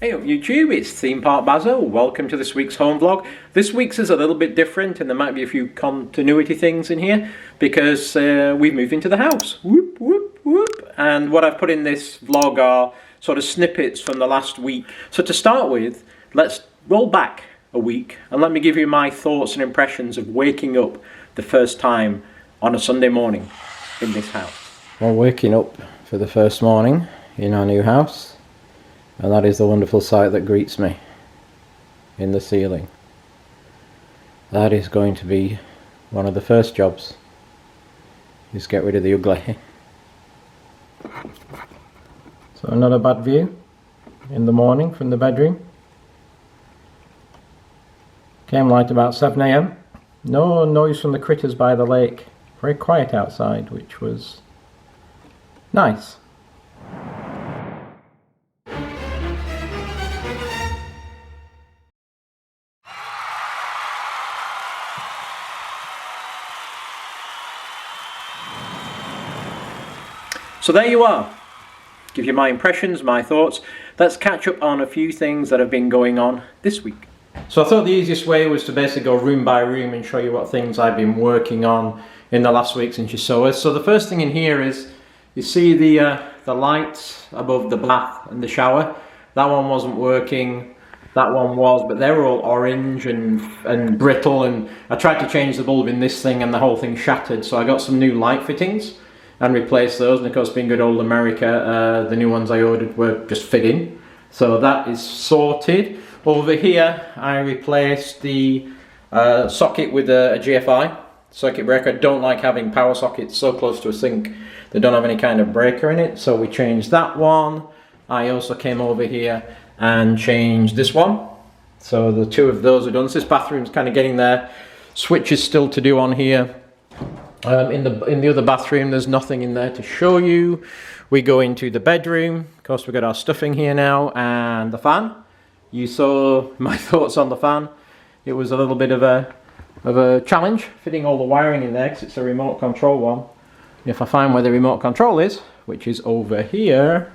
Hey up YouTube, it's Theme Park Basil. Welcome to this week's home vlog. This week's is a little bit different and there might be a few continuity things in here because we've moved into the house. Whoop, whoop, whoop. And what I've put in this vlog are sort of snippets from the last week. So to start with, let's roll back a week and let me give you my thoughts and impressions of waking up the first time on a Sunday morning in this house. Well, waking up for the first morning in our new house. And that is the wonderful sight that greets me in the ceiling. That is going to be one of the first jobs, is get rid of the ugly. So not a bad view in the morning from the bedroom. Came light about 7 AM. No noise from the critters by the lake. Very quiet outside, which was nice. So there you are. Give you my impressions, my thoughts. Let's catch up on a few things that have been going on this week. So I thought the easiest way was to basically go room by room and show you what things I've been working on in the last week since you saw us. So the first thing in here is, you see the lights above the bath and the shower. That one wasn't working, that one was, but they were all orange and brittle, and I tried to change the bulb in this thing and the whole thing shattered, so I got some new light fittings and replace those, and of course being good old America, the new ones I ordered were just fitting, so that is sorted. Over here I replaced the socket with a GFI circuit breaker. I don't like having power sockets so close to a sink that don't have any kind of breaker in it, so we changed that one. I also came over here and changed this one, so the two of those are done. So this bathroom's kind of getting there. Switches still to do on here. In the other bathroom, there's nothing in there to show you. We go into the bedroom. Of course, we've got our stuff in here now, and the fan. You saw my thoughts on the fan. It was a little bit of a challenge fitting all the wiring in there because it's a remote control one. If I find where the remote control is, which is over here,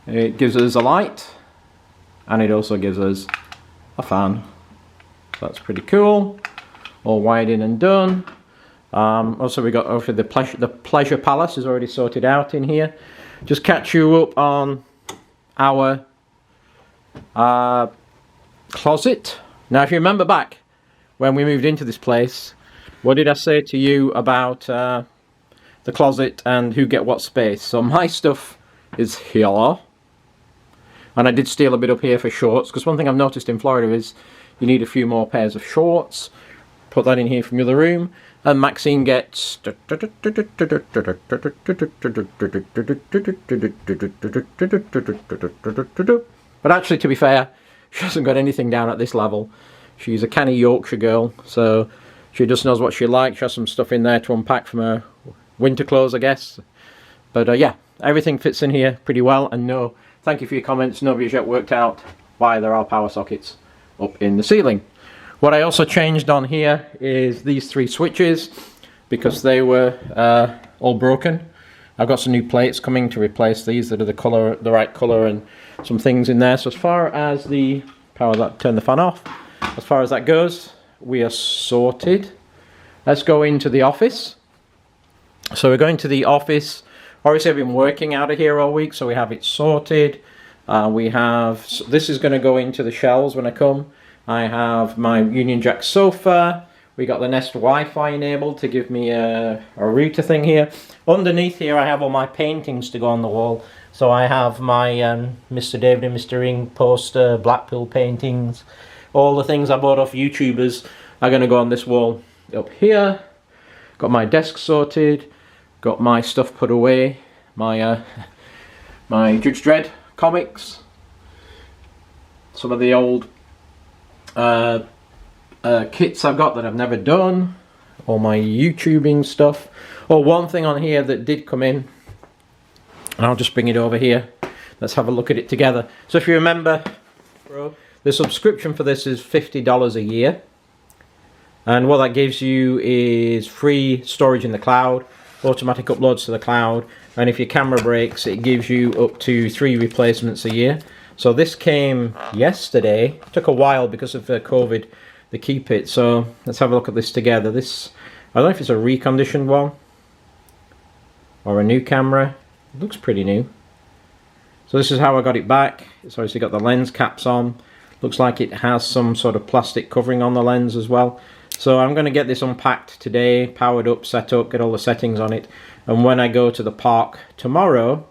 it gives us a light, and it also gives us a fan. So that's pretty cool. All wired in and done. Also we got over the pleasure palace is already sorted out in here. Just catch you up on our closet. Now if you remember back when we moved into this place, what did I say to you about the closet and who get what space? So my stuff is here, and I did steal a bit up here for shorts, because one thing I've noticed in Florida is you need a few more pairs of shorts. Put that in here from the other room, and Maxine gets but actually, to be fair, she hasn't got anything down at this level. She's a canny Yorkshire girl, so she just knows what she likes. She has some stuff in there to unpack from her winter clothes, I guess. But yeah, everything fits in here pretty well, and no, thank you for your comments. Nobody's yet worked out why there are power sockets up in the ceiling. What I also changed on here is these three switches, because they were all broken. I've got some new plates coming to replace these that are the right colour, and some things in there. So as far as the power that, turn the fan off. As far as that goes, we are sorted. Let's go into the office. So we're going to the office. Obviously I've been working out of here all week, so we have it sorted. This is going to go into the shelves when I come. I have my Union Jack sofa. We got the Nest Wi-Fi enabled to give me a router thing here. Underneath here I have all my paintings to go on the wall. So I have my Mr. David and Mr. Ring poster, Blackpool paintings. All the things I bought off YouTubers are going to go on this wall up here. Got my desk sorted. Got my stuff put away. My Judge Dredd comics. Some of the old kits I've got that I've never done, all my YouTubing stuff. One thing on here that did come in, and I'll just bring it over here. Let's have a look at it together. So if you remember, the subscription for this is $50 a year, and what that gives you is free storage in the cloud, automatic uploads to the cloud, and if your camera breaks, it gives you up to 3 replacements a year. So this came yesterday. It took a while because of COVID to keep it. So let's have a look at this together. This, I don't know if it's a reconditioned one or a new camera. It looks pretty new. So this is how I got it back. It's obviously got the lens caps on. Looks like it has some sort of plastic covering on the lens as well. So I'm going to get this unpacked today, powered up, set up, get all the settings on it. And when I go to the park tomorrow,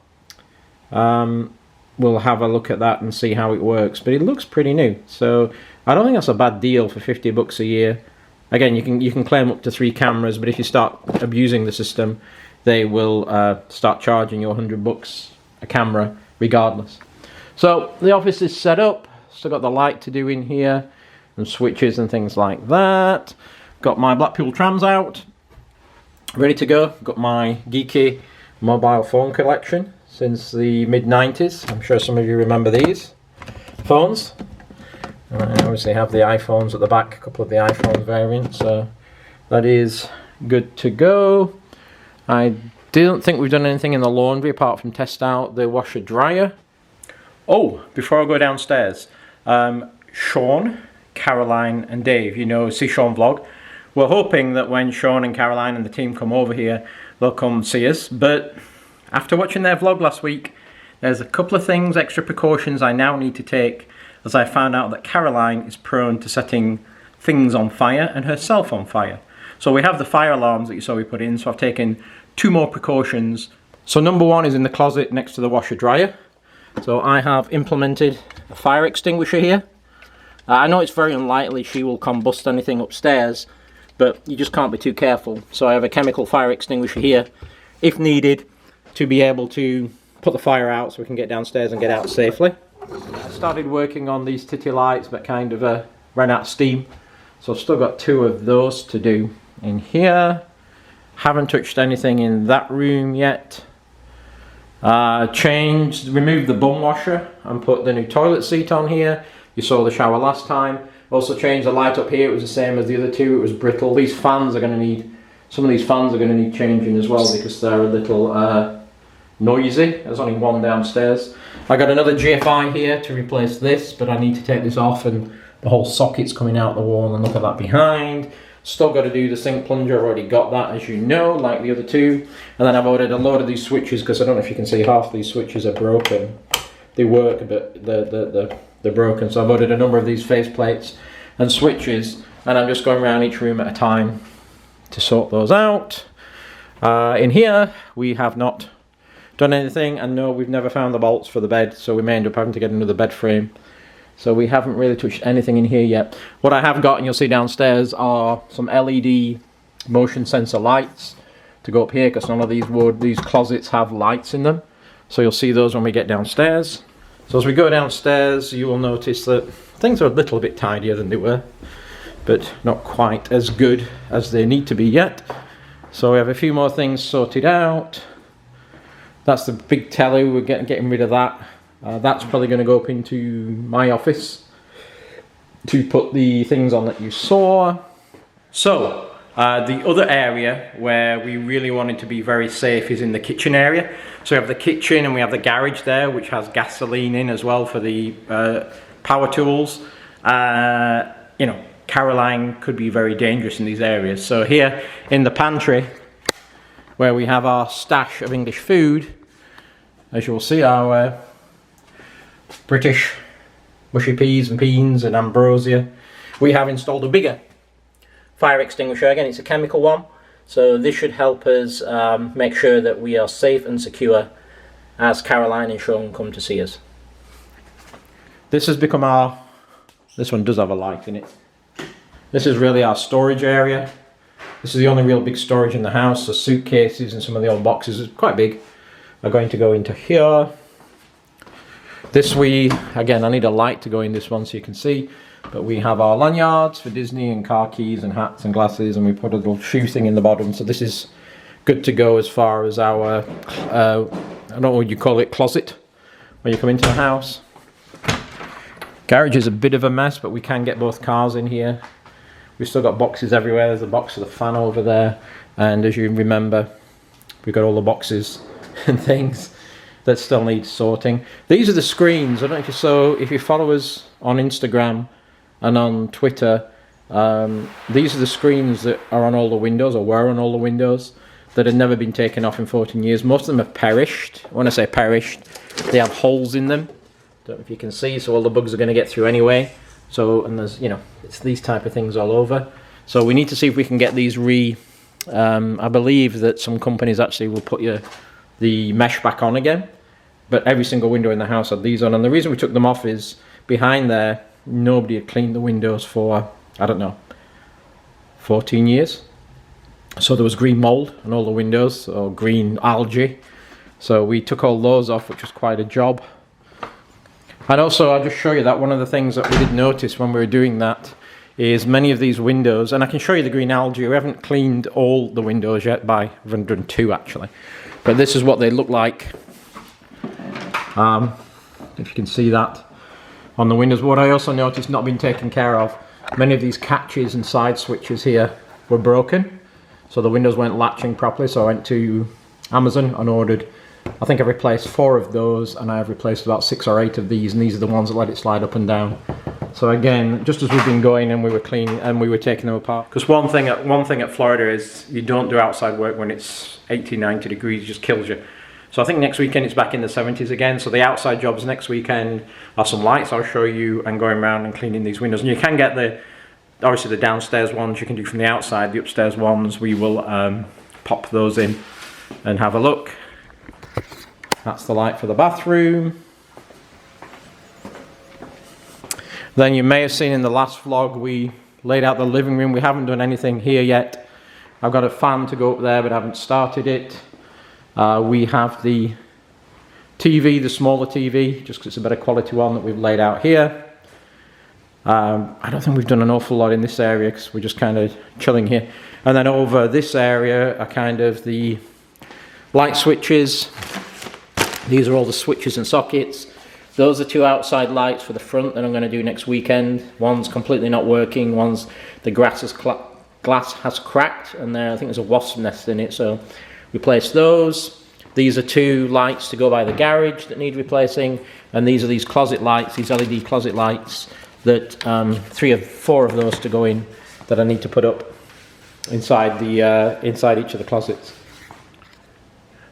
we'll have a look at that and see how it works. But it looks pretty new. So I don't think that's a bad deal for 50 bucks a year. Again, you can claim up to 3 cameras, but if you start abusing the system, they will start charging you 100 bucks a camera regardless. So the office is set up. Still got the light to do in here and switches and things like that. Got my Blackpool trams out, ready to go. Got my geeky mobile phone collection since the mid-90s. I'm sure some of you remember these phones. I obviously have the iPhones at the back, a couple of the iPhone variants, so that is good to go. I don't think we've done anything in the laundry apart from test out the washer dryer. Oh, before I go downstairs, Sean, Caroline and Dave, you know, see Sean vlog. We're hoping that when Sean and Caroline and the team come over here, they'll come see us. But after watching their vlog last week, there's a couple of things, extra precautions I now need to take, as I found out that Caroline is prone to setting things on fire and herself on fire. So we have the fire alarms that you saw we put in, so I've taken 2 more precautions. So number 1 is in the closet next to the washer dryer. So I have implemented a fire extinguisher here. I know it's very unlikely she will combust anything upstairs, but you just can't be too careful. So I have a chemical fire extinguisher here, if needed, to be able to put the fire out so we can get downstairs and get out safely. I started working on these titty lights, but kind of ran out of steam. So I've still got 2 of those to do in here. Haven't touched anything in that room yet. Removed the bum washer and put the new toilet seat on here. You saw the shower last time. Also changed the light up here. It was the same as the other 2. It was brittle. These fans are going to need, some of these fans are going to need changing as well because they're a little noisy. There's only 1 downstairs. I got another GFI here to replace this, but I need to take this off and the whole socket's coming out the wall, and look at that behind. Still got to do the sink plunger. I've already got that, as you know, like the other 2. And then I've ordered a load of these switches because I don't know if you can see, half these switches are broken. They work, but they're broken. So I've ordered a number of these face plates and switches, and I'm just going around each room at a time to sort those out. In here, we have not done anything, and no, we've never found the bolts for the bed, so we may end up having to get another bed frame. So we haven't really touched anything in here yet. What I have got, and you'll see downstairs, are some LED motion sensor lights to go up here, because none of these closets have lights in them. So you'll see those when we get downstairs. So as we go downstairs, you will notice that things are a little bit tidier than they were, but not quite as good as they need to be yet. So we have a few more things sorted out. That's the big telly, we're getting rid of that. That's probably going to go up into my office to put the things on that you saw. So, the other area where we really wanted to be very safe is in the kitchen area. So we have the kitchen and we have the garage there, which has gasoline in as well for the power tools. You know, Caroline could be very dangerous in these areas. So here in the pantry, where we have our stash of English food, as you'll see, our British mushy peas and beans and ambrosia, we have installed a bigger fire extinguisher. Again, it's a chemical one, so this should help us make sure that we are safe and secure as Caroline and Sean come to see us. This has become our, this one does have a light in it. This is really our storage area. This is the only real big storage in the house. The suitcases and some of the old boxes, is quite big, are going to go into here. This again, I need a light to go in this one so you can see, but we have our lanyards for Disney and car keys and hats and glasses, and we put a little shoe thing in the bottom, so this is good to go as far as our, I don't know what you call it, closet, when you come into the house. Garage is a bit of a mess, but we can get both cars in here. We've still got boxes everywhere. There's a box of the fan over there, and as you remember, we've got all the boxes and things that still need sorting. These are the screens. I don't know if you saw, if you follow us on Instagram and on Twitter, these are the screens that are on all the windows, or were on all the windows, that had never been taken off in 14 years. Most of them have perished. When I say perished, they have holes in them. Don't know if you can see, so all the bugs are going to get through anyway. So, and there's, you know, it's these type of things all over. So we need to see if we can get these I believe that some companies actually will put the mesh back on again. But every single window in the house had these on. And the reason we took them off is behind there, nobody had cleaned the windows for, I don't know, 14 years. So there was green mold on all the windows, or green algae. So we took all those off, which was quite a job. And also, I'll just show you that one of the things that we did notice when we were doing that is many of these windows, and I can show you the green algae. We haven't cleaned all the windows yet, by 102 actually. But this is what they look like. If you can see that on the windows. What I also noticed not been taken care of, many of these catches and side switches here were broken. So the windows weren't latching properly, so I went to Amazon and ordered, I think I've replaced 4 of those, and I've replaced about 6 or 8 of these, and these are the ones that let it slide up and down. So again, just as we've been going and we were cleaning and we were taking them apart. Because one thing at Florida is you don't do outside work when it's 80, 90 degrees, it just kills you. So I think next weekend it's back in the 70s again. So the outside jobs next weekend are some lights I'll show you, and going around and cleaning these windows. And you can get obviously the downstairs ones you can do from the outside. The upstairs ones we will pop those in and have a look. That's the light for the bathroom. Then you may have seen in the last vlog we laid out the living room. We haven't done anything here yet. I've got a fan to go up there, but I haven't started it. We have the TV, the smaller TV, just because it's a better quality one, that we've laid out here. I don't think we've done an awful lot in this area because we're just kind of chilling here. And then over this area are kind of the light switches. These are all the switches and sockets. Those are 2 outside lights for the front that I'm going to do next weekend. One's completely not working. One's the glass has cracked, and there I think there's a wasp nest in it, so replace those. These are 2 lights to go by the garage that need replacing, and these are these closet lights, these LED closet lights that 3 or 4 of those to go in that I need to put up inside inside each of the closets.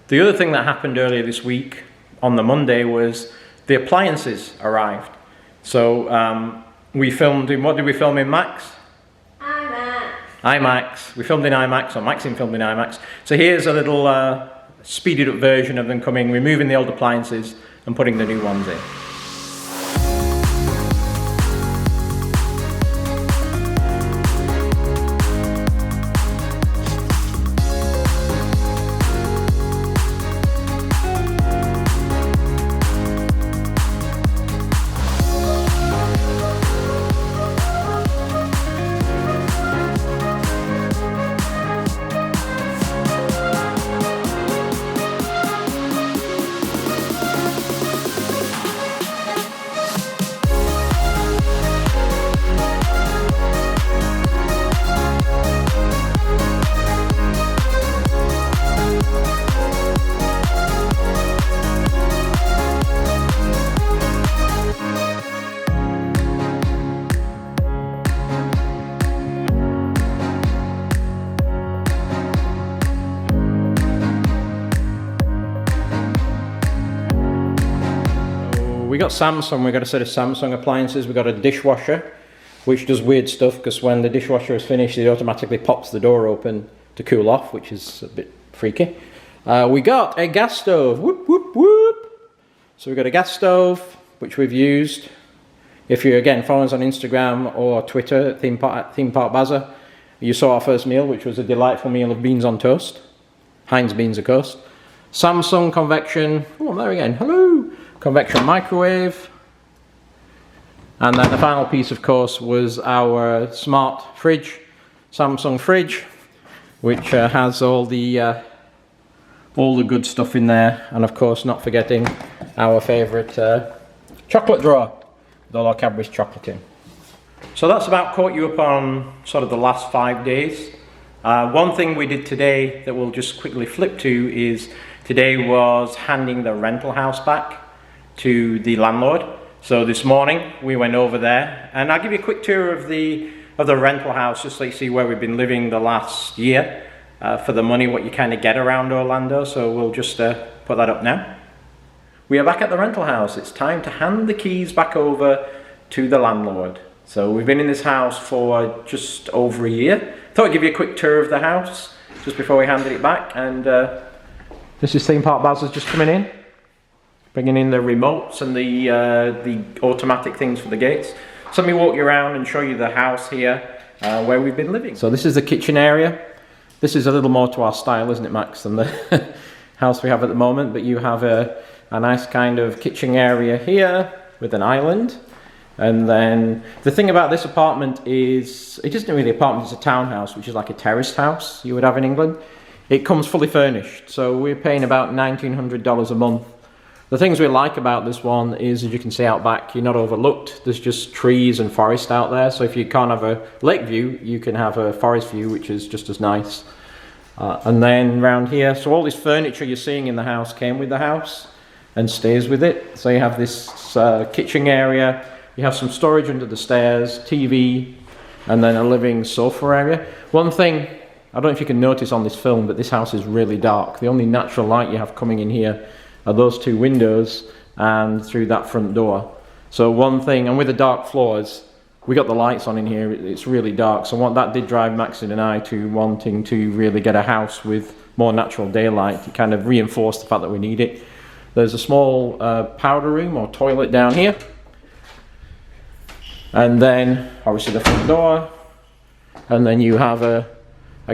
The other thing that happened earlier this week on the Monday was the appliances arrived. So we filmed in, what did we film in, Max? IMAX. We filmed in IMAX, or Maxine filmed in IMAX. So here's a little speeded up version of them coming, removing the old appliances and putting the new ones in. We got Samsung, we got a set of Samsung appliances. We got a dishwasher, which does weird stuff, because when the dishwasher is finished, it automatically pops the door open to cool off, which is a bit freaky. We got a gas stove, whoop, whoop, whoop. So we got a gas stove, which we've used. If you're, again, following us on Instagram or Twitter, Theme Park Bazza, you saw our first meal, which was a delightful meal of beans on toast. Heinz beans, of course. Samsung convection, oh, there again, hello. Convection microwave. And then the final piece, of course, was our smart fridge, Samsung fridge, which has all the good stuff in there, and of course, not forgetting our favourite chocolate drawer with all our Cadbury's chocolate in. So that's about caught you up on sort of the last 5 days One thing we did today that we'll just quickly flip to is today was handing the rental house back to the landlord. So this morning we went over there, and I'll give you a quick tour of the rental house just so you see where we've been living the last year for the money, what you kind of get around Orlando. So we'll just put that up now. We are back at the rental house. It's time to hand the keys back over to the landlord. So we've been in this house for just over a year. Thought I'd give you a quick tour of the house just before we handed it back. And this is Theme Park Baz is just coming in, bringing in the remotes and the automatic things for the gates. So let me walk you around and show you the house here where we've been living. So this is the kitchen area. This is a little more to our style, isn't it, Max, than the house we have at the moment. But you have a nice kind of kitchen area here with an island. And then the thing about this apartment is, it isn't really an apartment, it's a townhouse, which is like a terraced house you would have in England. It comes fully furnished, so we're paying about $1,900 a month. The things we like about this one is, as you can see out back, you're not overlooked. There's just trees and forest out there, so if you can't have a lake view, you can have a forest view, which is just as nice. And then around here, so all this furniture you're seeing in the house came with the house and stays with it. So you have this kitchen area. You have some storage under the stairs, TV, and then a living sofa area. One thing, I don't know if you can notice on this film, but this house is really dark. The only natural light you have coming in here are those two windows and through that front door. So one thing, and with the dark floors, we got the lights on in here, it's really dark. So what that did drive Maxine and I to wanting to really get a house with more natural daylight to kind of reinforce the fact that we need it. There's a small powder room or toilet down here. And then obviously the front door, and then you have a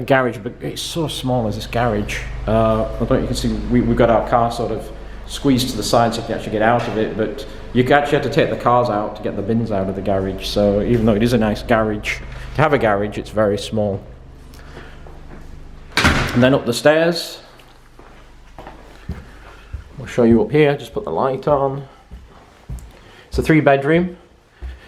garage, but it's so small as this garage. I don't know if you can see, we've got our car sort of squeezed to the side so you can actually get out of it, but you actually have to take the cars out to get the bins out of the garage. So even though it is a nice garage, to have a garage, it's very small. And then up the stairs, I'll show you up here, just put the light on. It's a 3-bedroom.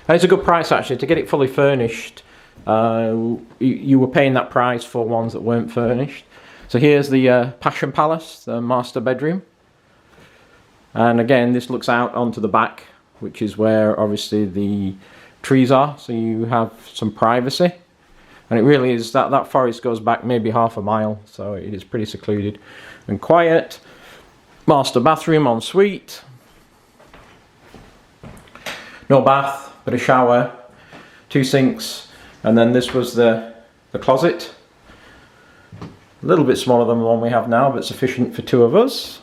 And it's a good price actually, to get it fully furnished. You were paying that price for ones that weren't furnished. So here's the Passion Palace, the master bedroom. And again, this looks out onto the back, which is where obviously the trees are. So you have some privacy. And it really is, that forest goes back maybe half a mile. So it is pretty secluded and quiet. Master bathroom en suite. No bath, but a shower, 2 sinks, and then this was the closet. A little bit smaller than the one we have now, but sufficient for 2 of us.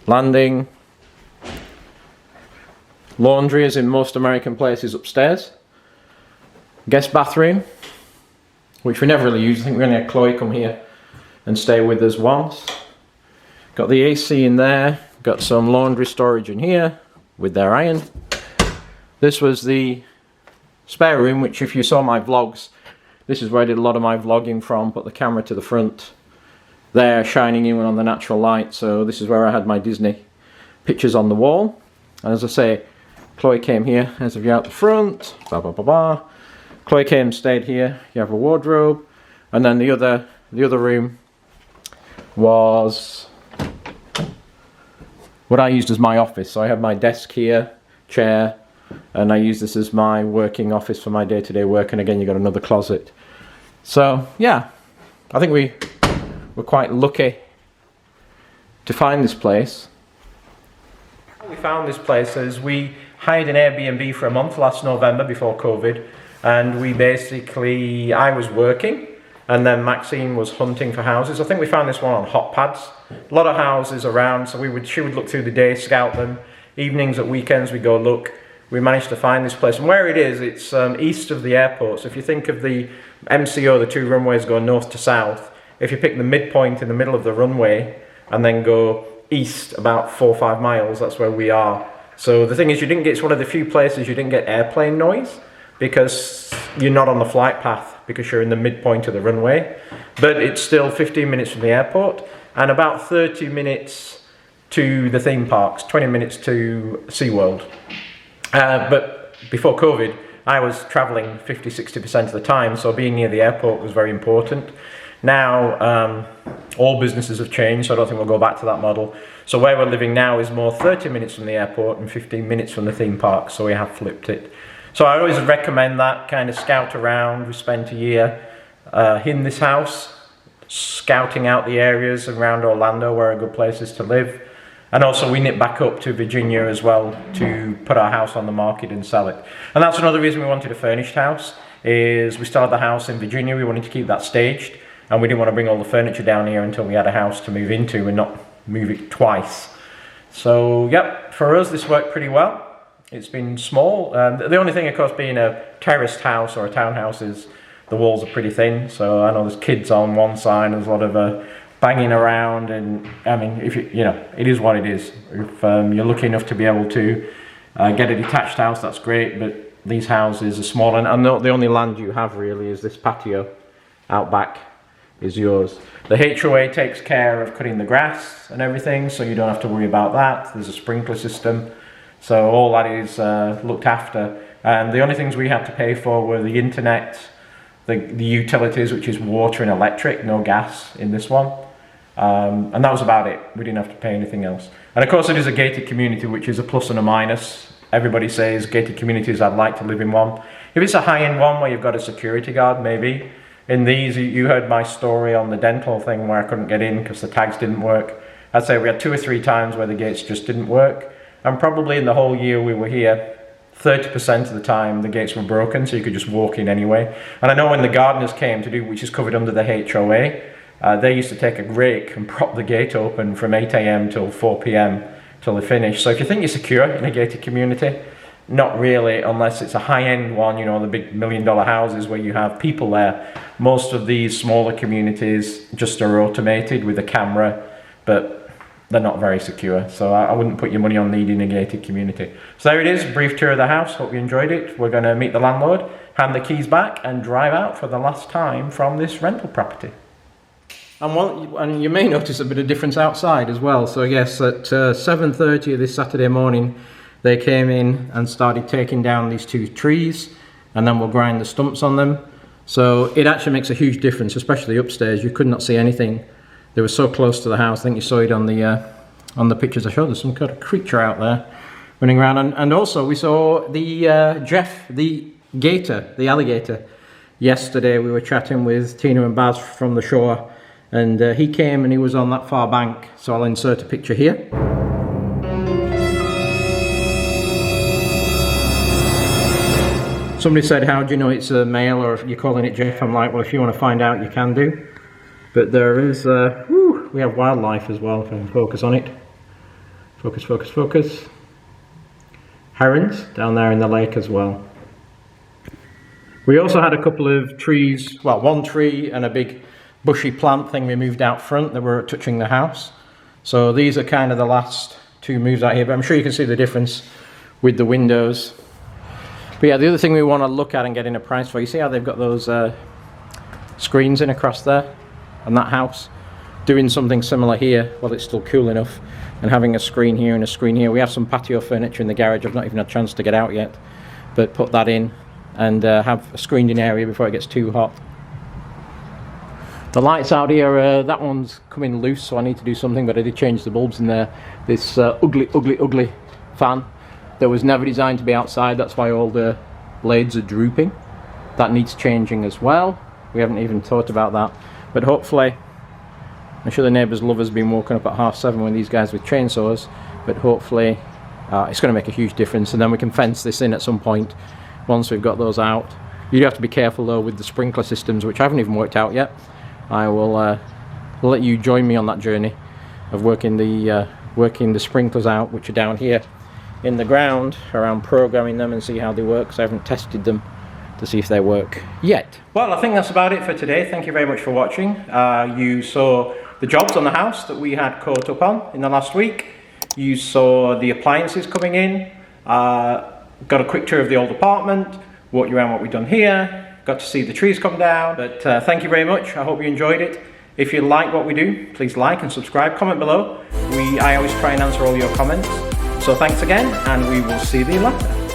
Landing. Laundry, as in most American places, upstairs. Guest bathroom, which we never really use. I think we only had Chloe come here and stay with us once. Got the AC in there. Got some laundry storage in here with their iron. This was the spare room, which if you saw my vlogs, this is where I did a lot of my vlogging from. Put the camera to the front there, shining in on the natural light. So this is where I had my Disney pictures on the wall. And as I say, Chloe came here, as if you're out the front, blah blah blah blah. Chloe came, stayed here. You have a wardrobe, and then the other room was what I used as my office. So I have my desk here, chair, and I use this as my working office for my day-to-day work. And again, you've got another closet. So yeah, I think we were quite lucky to find this place. We found this place as we hired an Airbnb for a month last November before COVID, and we basically, I was working and then Maxine was hunting for houses. I think we found this one on Hotpads. A lot of houses around, so she would look through the day, scout them. Evenings at weekends we go look. We managed to find this place, and where it is, it's east of the airport. So if you think of the MCO, the 2 runways go north to south. If you pick the midpoint in the middle of the runway and then go east about 4 or 5 miles, that's where we are. So the thing is, it's one of the few places you didn't get airplane noise because you're not on the flight path, because you're in the midpoint of the runway. But it's still 15 minutes from the airport and about 30 minutes to the theme parks, 20 minutes to SeaWorld. But before COVID, I was traveling 50-60% of the time, so being near the airport was very important. Now, all businesses have changed, so I don't think we'll go back to that model. So where we're living now is more 30 minutes from the airport and 15 minutes from the theme park, so we have flipped it. So I always recommend that, kind of scout around. We spent a year in this house, scouting out the areas around Orlando where are good places to live. And also we nipped back up to Virginia as well to put our house on the market and sell it. And that's another reason we wanted a furnished house, is we started the house in Virginia. We wanted to keep that staged, and we didn't want to bring all the furniture down here until we had a house to move into and not move it twice. So yep, for us this worked pretty well. It's been small. The only thing, of course, being a terraced house or a townhouse is the walls are pretty thin. So I know there's kids on one side, there's a lot of banging around, and I mean, if you know, it is what it is. If you're lucky enough to be able to get a detached house, that's great, but these houses are small, and the only land you have really is this patio out back is yours. The HOA takes care of cutting the grass and everything, so you don't have to worry about that. There's a sprinkler system, so all that is looked after. And the only things we had to pay for were the internet, the utilities, which is water and electric, no gas in this one. And that was about it. We didn't have to pay anything else. And of course it is a gated community, which is a plus and a minus. Everybody says gated communities, I'd like to live in one. If it's a high-end one where you've got a security guard, maybe. In these, you heard my story on the dental thing where I couldn't get in because the tags didn't work. I'd say we had 2 or 3 times where the gates just didn't work. And probably in the whole year we were here, 30% of the time the gates were broken, so you could just walk in anyway. And I know when the gardeners came to do, which is covered under the HOA, they used to take a rake and prop the gate open from 8 AM till 4 PM till they finished. So if you think you're secure in a gated community, not really, unless it's a high-end one, you know, the big $1 million houses where you have people there. Most of these smaller communities just are automated with a camera, but they're not very secure. So I wouldn't put your money on needing a gated community. So there it is, brief tour of the house. Hope you enjoyed it. We're going to meet the landlord, hand the keys back, and drive out for the last time from this rental property. And you may notice a bit of difference outside as well. So yes, at 7:30 this Saturday morning, they came in and started taking down these 2 trees, and then we'll grind the stumps on them. So it actually makes a huge difference, especially upstairs. You could not see anything. They were so close to the house. I think you saw it on the pictures I showed. There's some kind of creature out there running around. And also we saw the Jeff, the gator, the alligator. Yesterday we were chatting with Tina and Baz from the shore, and he came and he was on that far bank. So I'll insert a picture here. Somebody said, how do you know it's a male or if you're calling it Jeff? I'm like, well, if you want to find out, you can do. But there is, we have wildlife as well, if I can focus on it. Focus, focus, focus. Herons down there in the lake as well. We also had a couple of trees, well, 1 tree and a big bushy plant thing we moved out front that were touching the house. So these are kind of the last 2 moves out here, but I'm sure you can see the difference with the windows. But yeah, the other thing we want to look at and get in a price for, you see how they've got those screens in across there and that house? Doing something similar here while it's still cool enough, and having a screen here and a screen here. We have some patio furniture in the garage. I've not even had a chance to get out yet, but put that in and have a screened in area before it gets too hot. The lights out here, that one's coming loose, so I need to do something, but I did change the bulbs in there. This ugly fan that was never designed to be outside, that's why all the blades are drooping. That needs changing as well. We haven't even thought about that, but hopefully, I'm sure the neighbours' lover's been woken up at 7:30 with these guys with chainsaws, but hopefully it's going to make a huge difference, and then we can fence this in at some point once we've got those out. You do have to be careful though with the sprinkler systems, which I haven't even worked out yet. I will let you join me on that journey of working the sprinklers out, which are down here in the ground, around programming them and see how they work, because I haven't tested them to see if they work yet. Well, I think that's about it for today. Thank you very much for watching. You saw the jobs on the house that we had caught up on in the last week. You saw the appliances coming in, got a quick tour of the old apartment, walked you around what we've done here, got to see the trees come down. But thank you very much. I hope you enjoyed it. If you like what we do, please like and subscribe, comment below. I always try and answer all your comments. So thanks again, and we will see you later.